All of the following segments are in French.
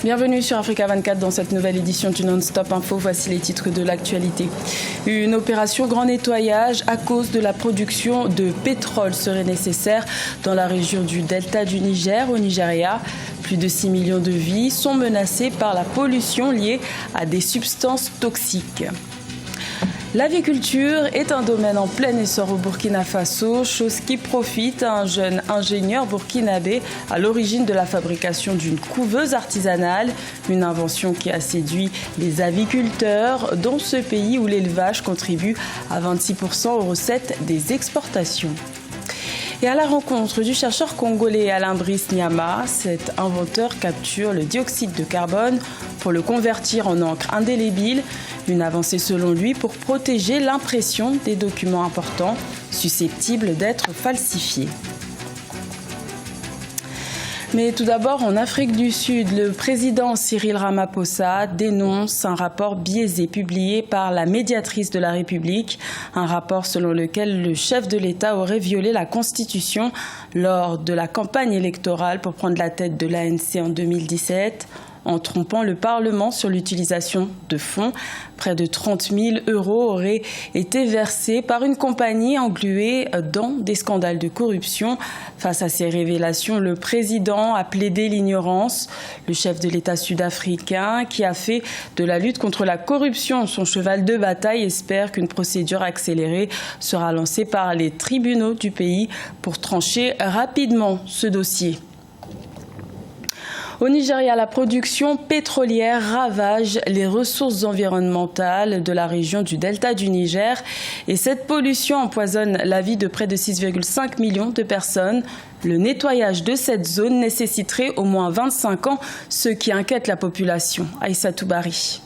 Bienvenue sur Africa 24 dans cette nouvelle édition du Non-Stop Info. Voici les titres de l'actualité. Une opération grand nettoyage à cause de la production de pétrole serait nécessaire dans la région du delta du Niger, au Nigeria. Plus de 6 millions de vies sont menacées par la pollution liée à des substances toxiques. L'aviculture est un domaine en plein essor au Burkina Faso, chose qui profite à un jeune ingénieur burkinabé à l'origine de la fabrication d'une couveuse artisanale, une invention qui a séduit les aviculteurs dans ce pays où l'élevage contribue à 26% aux recettes des exportations. Et à la rencontre du chercheur congolais Alain Brice Nyama, cet inventeur capture le dioxyde de carbone pour le convertir en encre indélébile, une avancée selon lui pour protéger l'impression des documents importants susceptibles d'être falsifiés. Mais tout d'abord, en Afrique du Sud, le président Cyril Ramaphosa dénonce un rapport biaisé publié par la médiatrice de la République. Un rapport selon lequel le chef de l'État aurait violé la Constitution lors de la campagne électorale pour prendre la tête de l'ANC en 2017. En trompant le Parlement sur l'utilisation de fonds. Près de 30 000 € auraient été versés par une compagnie engluée dans des scandales de corruption. Face à ces révélations, le président a plaidé l'ignorance. Le chef de l'État sud-africain, qui a fait de la lutte contre la corruption son cheval de bataille, espère qu'une procédure accélérée sera lancée par les tribunaux du pays pour trancher rapidement ce dossier. Au Nigeria, la production pétrolière ravage les ressources environnementales de la région du delta du Niger et cette pollution empoisonne la vie de près de 6,5 millions de personnes. Le nettoyage de cette zone nécessiterait au moins 25 ans, ce qui inquiète la population. Aïssatou Bari.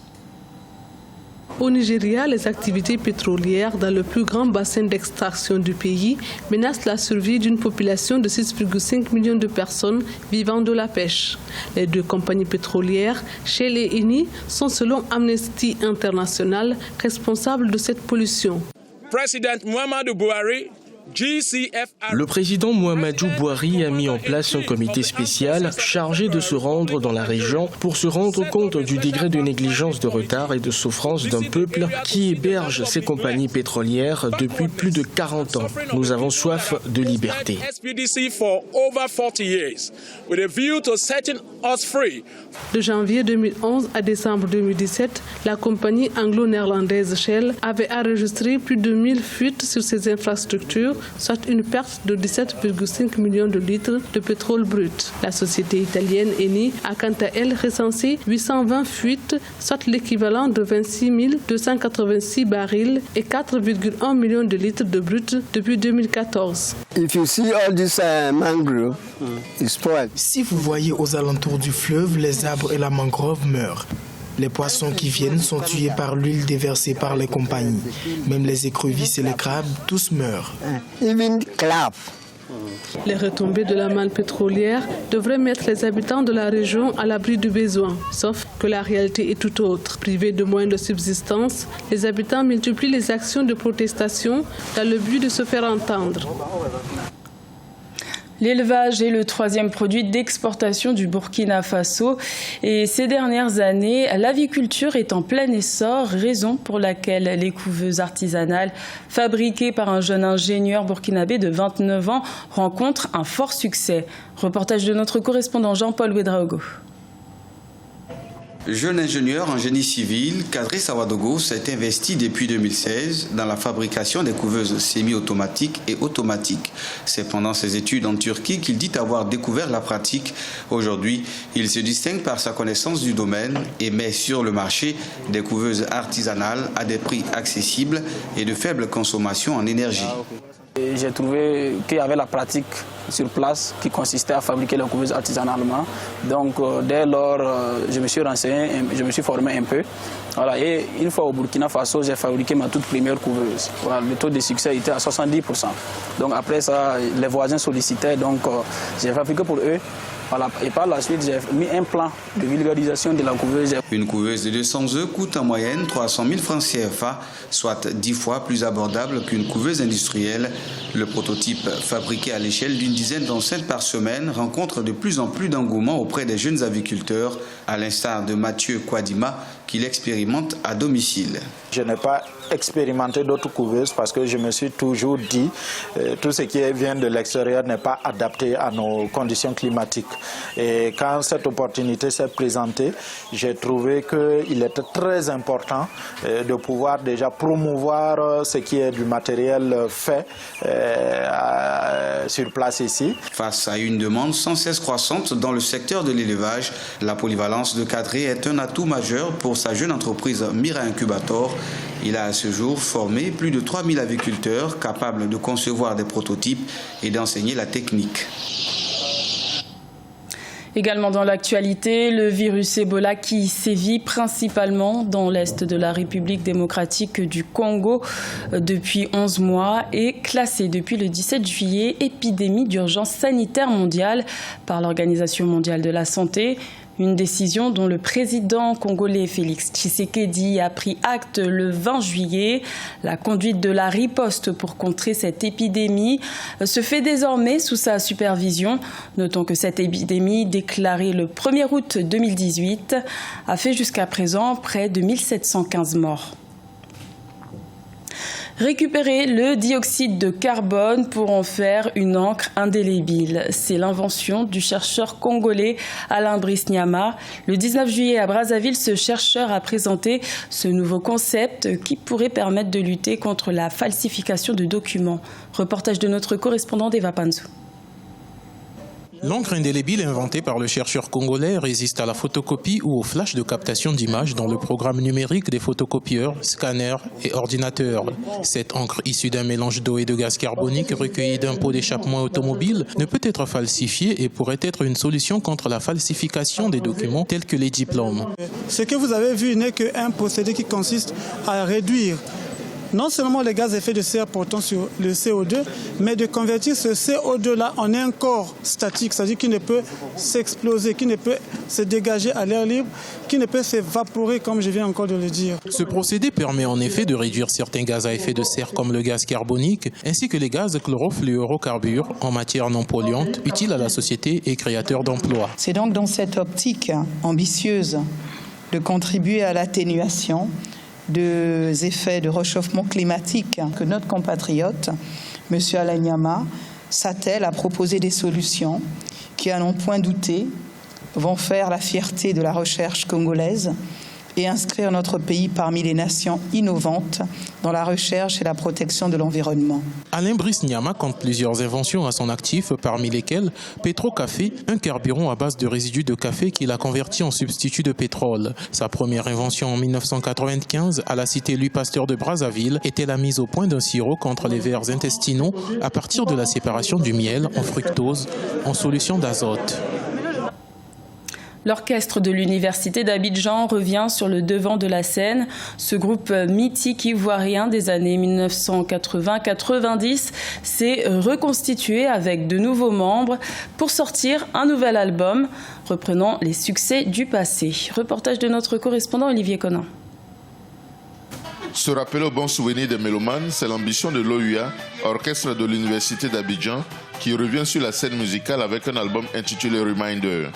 Au Nigeria, les activités pétrolières dans le plus grand bassin d'extraction du pays menacent la survie d'une population de 6,5 millions de personnes vivant de la pêche. Les deux compagnies pétrolières, Shell et Eni, sont selon Amnesty International responsables de cette pollution. Le président Muhammadu Buhari a mis en place un comité spécial chargé de se rendre dans la région pour se rendre compte du degré de négligence, de retard et de souffrance d'un peuple qui héberge ces compagnies pétrolières depuis plus de 40 ans. Nous avons soif de liberté. De janvier 2011 à décembre 2017, la compagnie anglo-néerlandaise Shell avait enregistré plus de 1000 fuites sur ses infrastructures, soit une perte de 17,5 millions de litres de pétrole brut. La société italienne Eni a quant à elle recensé 820 fuites, soit l'équivalent de 26 286 barils et 4,1 millions de litres de brut depuis 2014. Si vous voyez aux alentours du fleuve, les arbres et la mangrove meurent. Les poissons qui viennent sont tués par l'huile déversée par les compagnies. Même les écrevisses et les crabes, tous meurent. Les retombées de la manne pétrolière devraient mettre les habitants de la région à l'abri du besoin. Sauf que la réalité est tout autre. Privés de moyens de subsistance, les habitants multiplient les actions de protestation dans le but de se faire entendre. L'élevage est le troisième produit d'exportation du Burkina Faso et ces dernières années, l'aviculture est en plein essor, raison pour laquelle les couveuses artisanales fabriquées par un jeune ingénieur burkinabé de 29 ans rencontrent un fort succès. Reportage de notre correspondant Jean-Paul Ouedraogo. Jeune ingénieur en génie civil, Kadri Sawadogo s'est investi depuis 2016 dans la fabrication des couveuses semi-automatiques et automatiques. C'est pendant ses études en Turquie qu'il dit avoir découvert la pratique. Aujourd'hui, il se distingue par sa connaissance du domaine et met sur le marché des couveuses artisanales à des prix accessibles et de faible consommation en énergie. J'ai trouvé qu'il y avait la pratique sur place qui consistait à fabriquer les couveuses artisanalement. Donc dès lors, je me suis renseigné, je me suis formé un peu. Voilà, et une fois au Burkina Faso, j'ai fabriqué ma toute première couveuse. Voilà, le taux de succès était à 70%. Donc après ça, les voisins sollicitaient, donc j'ai fabriqué pour eux. Voilà. Et par la suite, j'ai mis un plan de vulgarisation de la couveuse. Une couveuse de 200 œufs coûte en moyenne 300 000 francs CFA, soit 10 fois plus abordable qu'une couveuse industrielle. Le prototype, fabriqué à l'échelle d'une dizaine d'enceintes par semaine, rencontre de plus en plus d'engouement auprès des jeunes aviculteurs, à l'instar de Mathieu Kouadima, qui l'expérimente à domicile. Je n'ai pas expérimenté d'autres couveuses parce que je me suis toujours dit tout ce qui vient de l'extérieur n'est pas adapté à nos conditions climatiques. Et quand cette opportunité s'est présentée, j'ai trouvé qu'il était très important de pouvoir déjà promouvoir ce qui est du matériel fait sur place ici. Face à une demande sans cesse croissante dans le secteur de l'élevage, la polyvalence de Kadri est un atout majeur pour sa jeune entreprise Mira Incubator. Il a à ce jour formé plus de 3000 aviculteurs capables de concevoir des prototypes et d'enseigner la technique. Également dans l'actualité, le virus Ebola qui sévit principalement dans l'est de la République démocratique du Congo depuis 11 mois est classé depuis le 17 juillet épidémie d'urgence sanitaire mondiale par l'Organisation mondiale de la santé. Une décision dont le président congolais Félix Tshisekedi a pris acte le 20 juillet. La conduite de la riposte pour contrer cette épidémie se fait désormais sous sa supervision. Notons que cette épidémie, déclarée le 1er août 2018, a fait jusqu'à présent près de 1715 morts. Récupérer le dioxyde de carbone pour en faire une encre indélébile. C'est l'invention du chercheur congolais Alain Brice Nyama. Le 19 juillet à Brazzaville, ce chercheur a présenté ce nouveau concept qui pourrait permettre de lutter contre la falsification de documents. Reportage de notre correspondant Eva Panzou. L'encre indélébile inventée par le chercheur congolais résiste à la photocopie ou au flash de captation d'images dans le programme numérique des photocopieurs, scanners et ordinateurs. Cette encre issue d'un mélange d'eau et de gaz carbonique recueillie d'un pot d'échappement automobile ne peut être falsifiée et pourrait être une solution contre la falsification des documents tels que les diplômes. Ce que vous avez vu n'est qu'un procédé qui consiste à réduire non seulement les gaz à effet de serre portant sur le CO2, mais de convertir ce CO2-là en un corps statique, c'est-à-dire qui ne peut s'exploser, qui ne peut se dégager à l'air libre, qui ne peut s'évaporer, comme je viens encore de le dire. Ce procédé permet en effet de réduire certains gaz à effet de serre comme le gaz carbonique, ainsi que les gaz chlorofluorocarbures en matière non polluante, utiles à la société et créateurs d'emplois. C'est donc dans cette optique ambitieuse de contribuer à l'atténuation des effets de réchauffement climatique que notre compatriote, M. Alain Nyama, s'attelle à proposer des solutions qui, à n'en point douter, vont faire la fierté de la recherche congolaise et inscrire notre pays parmi les nations innovantes dans la recherche et la protection de l'environnement. Alain Brice Nyama compte plusieurs inventions à son actif, parmi lesquelles Petrocafé, un carburant à base de résidus de café qu'il a converti en substitut de pétrole. Sa première invention en 1995 à la cité Louis Pasteur de Brazzaville était la mise au point d'un sirop contre les vers intestinaux à partir de la séparation du miel en fructose en solution d'azote. L'orchestre de l'Université d'Abidjan revient sur le devant de la scène. Ce groupe mythique ivoirien des années 1980-90 s'est reconstitué avec de nouveaux membres pour sortir un nouvel album reprenant les succès du passé. Reportage de notre correspondant Olivier Conin. Se rappeler au bon souvenir des mélomanes, c'est l'ambition de l'OUA, orchestre de l'Université d'Abidjan, qui revient sur la scène musicale avec un album intitulé Reminder.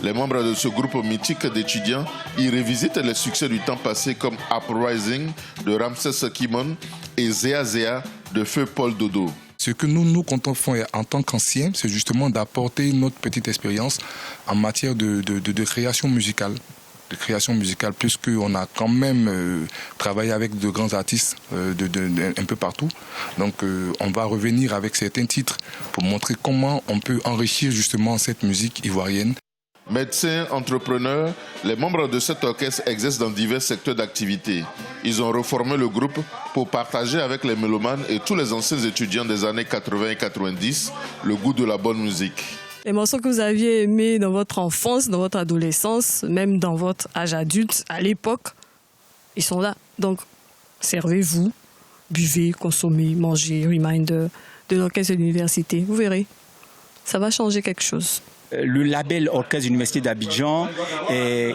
Les membres de ce groupe mythique d'étudiants y revisitent les succès du temps passé comme Uprising de Ramses Kimon et Zéa Zéa de Feu Paul Dodo. Ce que nous comptons faire en tant qu'anciens, c'est justement d'apporter notre petite expérience en matière de création musicale. Puisqu'on a quand même travaillé avec de grands artistes un peu partout. Donc on va revenir avec certains titres pour montrer comment on peut enrichir justement cette musique ivoirienne. Médecins, entrepreneurs, les membres de cet orchestre exercent dans divers secteurs d'activité. Ils ont reformé le groupe pour partager avec les mélomanes et tous les anciens étudiants des années 80 et 90 le goût de la bonne musique. Les morceaux que vous aviez aimés dans votre enfance, dans votre adolescence, même dans votre âge adulte, à l'époque, ils sont là. Donc, servez-vous, buvez, consommez, mangez, Reminder de l'orchestre de l'université. Vous verrez, ça va changer quelque chose. Le label Orchestre Université d'Abidjan est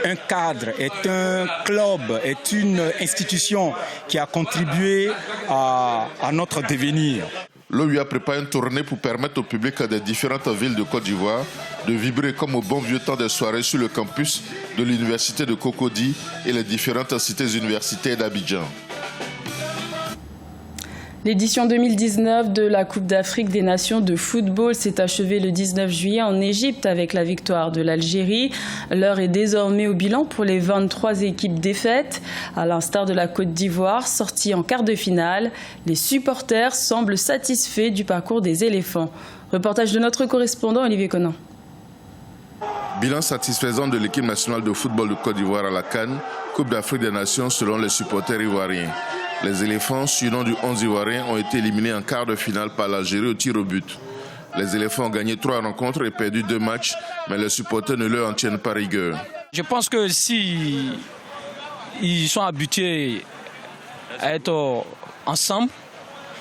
un cadre, est un club, est une institution qui a contribué à notre devenir. L'OUA prépare une tournée pour permettre au public des différentes villes de Côte d'Ivoire de vibrer comme au bon vieux temps des soirées sur le campus de l'université de Cocody et les différentes cités universitaires d'Abidjan. L'édition 2019 de la Coupe d'Afrique des Nations de football s'est achevée le 19 juillet en Égypte avec la victoire de l'Algérie. L'heure est désormais au bilan pour les 23 équipes défaites. À l'instar de la Côte d'Ivoire, sortie en quart de finale, les supporters semblent satisfaits du parcours des éléphants. Reportage de notre correspondant Olivier Conan. Bilan satisfaisant de l'équipe nationale de football de Côte d'Ivoire à la CAN, Coupe d'Afrique des Nations selon les supporters ivoiriens. Les éléphants, surnom du 11 ivoirien, ont été éliminés en quart de finale par l'Algérie au tir au but. Les éléphants ont gagné 3 rencontres et perdu 2 matchs, mais les supporters ne leur en tiennent pas rigueur. Je pense que si ils sont habitués à être ensemble,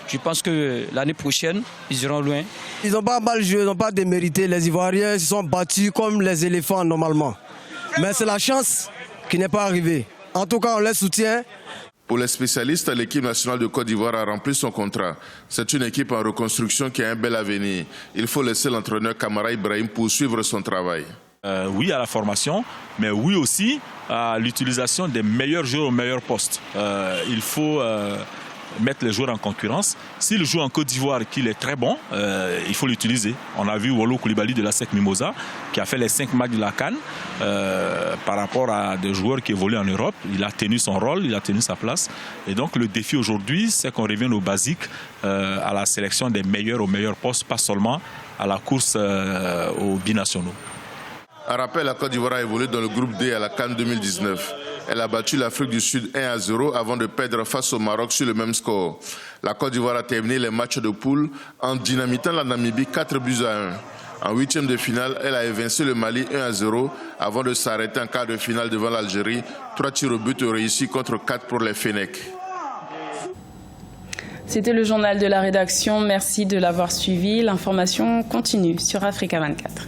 je pense que l'année prochaine, ils iront loin. Ils n'ont pas mal joué, ils n'ont pas démérité. Les Ivoiriens se sont battus comme les éléphants normalement. Mais c'est la chance qui n'est pas arrivée. En tout cas, on les soutient. Pour les spécialistes, l'équipe nationale de Côte d'Ivoire a rempli son contrat. C'est une équipe en reconstruction qui a un bel avenir. Il faut laisser l'entraîneur Kamara Ibrahim poursuivre son travail. Oui à la formation, mais oui aussi à l'utilisation des meilleurs joueurs au meilleur poste. Il faut mettre les joueurs en concurrence. S'il joue en Côte d'Ivoire qu'il est très bon, il faut l'utiliser. On a vu Wolo Koulibaly de la SEC Mimosa qui a fait les 5 matchs de la CAN par rapport à des joueurs qui évoluent en Europe. Il a tenu son rôle, il a tenu sa place. Et donc le défi aujourd'hui, c'est qu'on revienne aux basiques, à la sélection des meilleurs au meilleur poste, pas seulement à la course aux binationaux. Un rappel, la Côte d'Ivoire a évolué dans le groupe D à la CAN 2019. Elle a battu l'Afrique du Sud 1-0 avant de perdre face au Maroc sur le même score. La Côte d'Ivoire a terminé les matchs de poule en dynamitant la Namibie 4-1. En 8e de finale, elle a évincé le Mali 1-0 avant de s'arrêter en quart de finale devant l'Algérie. 3 tirs au but réussis contre 4 pour les Fennecs. C'était le journal de la rédaction. Merci de l'avoir suivi. L'information continue sur Africa 24.